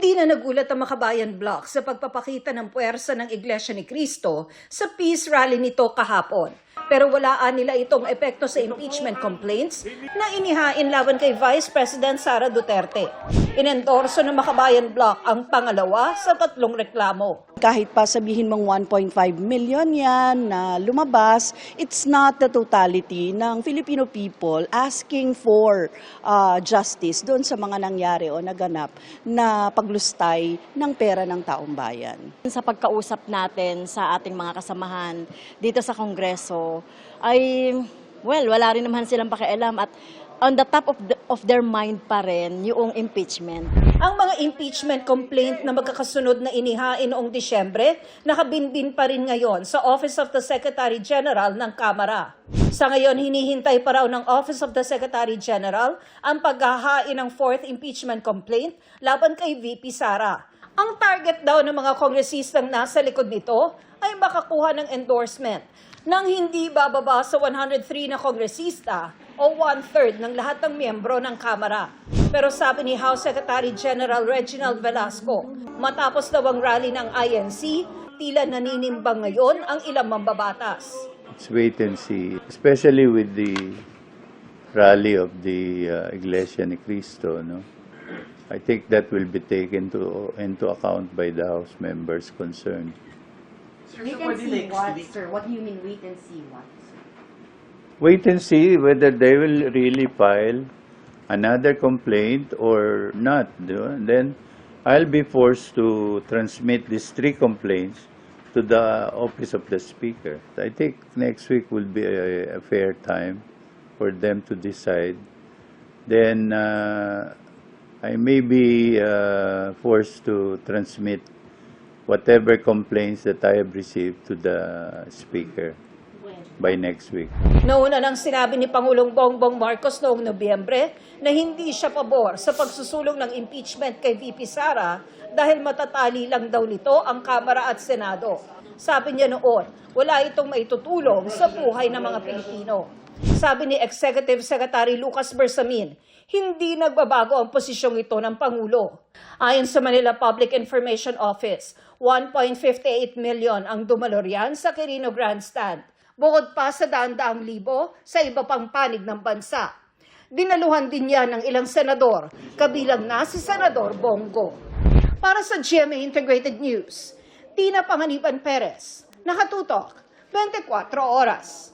Hindi na nagulat ang Makabayan Bloc sa pagpapakita ng puwersa ng Iglesia ni Cristo sa peace rally nito kahapon. Pero walaan nila itong epekto sa impeachment complaints na inihain laban kay Vice President Sara Duterte. Inendorso ng Makabayan Bloc ang pangalawa sa tatlong reklamo. Kahit pa sabihin mong 1.5 million yan na lumabas, it's not the totality ng Filipino people asking for justice doon sa mga nangyari o naganap na paglustay ng pera ng taong bayan. Sa pagkausap natin sa ating mga kasamahan dito sa Kongreso ay, wala rin naman silang pakialam at on the top of their mind pa rin yung impeachment. Ang mga impeachment complaint na magkakasunod na inihain noong Disyembre, nakabinbin pa rin ngayon sa Office of the Secretary General ng Kamara. Sa ngayon, hinihintay pa raw ng Office of the Secretary General ang paghahain ng fourth impeachment complaint laban kay VP Sara. Ang target daw ng mga kongresistang nasa likod nito ay makakuha ng endorsement nang hindi bababa sa 103 na kongresista o 1/3 ng lahat ng miyembro ng Kamara. Pero sabi ni House Secretary General Reginald Velasco, matapos daw ang rally ng INC, tila naninimbang ngayon ang ilang mambabatas. Let's wait and see, especially with the rally of the Iglesia ni Cristo. No? I think that will be taken into account by the House members concerned. Wait and see what, sir? What do you mean wait and see what? Wait and see whether they will really file another complaint or not. And then I'll be forced to transmit these 3 complaints to the Office of the Speaker. I think next week will be a fair time for them to decide. Then I may be forced to transmit whatever complaints that I have received to the Speaker by next week. Nauna nang sinabi ni Pangulong Bongbong Marcos noong Nobyembre na hindi siya pabor sa pagsusulong ng impeachment kay VP Sara dahil matatali lang daw nito ang Kamara at Senado. Sabi niya noon, wala itong maitutulong sa buhay ng mga Pilipino. Sabi ni Executive Secretary Lucas Bersamin, hindi nagbabago ang posisyong ito ng Pangulo. Ayon sa Manila Public Information Office, 1.58 million ang dumaloryan sa Quirino Grandstand, bukod pa sa daan-daang libo sa iba pang panig ng bansa. Dinaluhan din yan ng ilang senador, kabilang na si Senador Bongo. Para sa GMA Integrated News, Tina Panganiban Perez, nakatutok, 24 oras.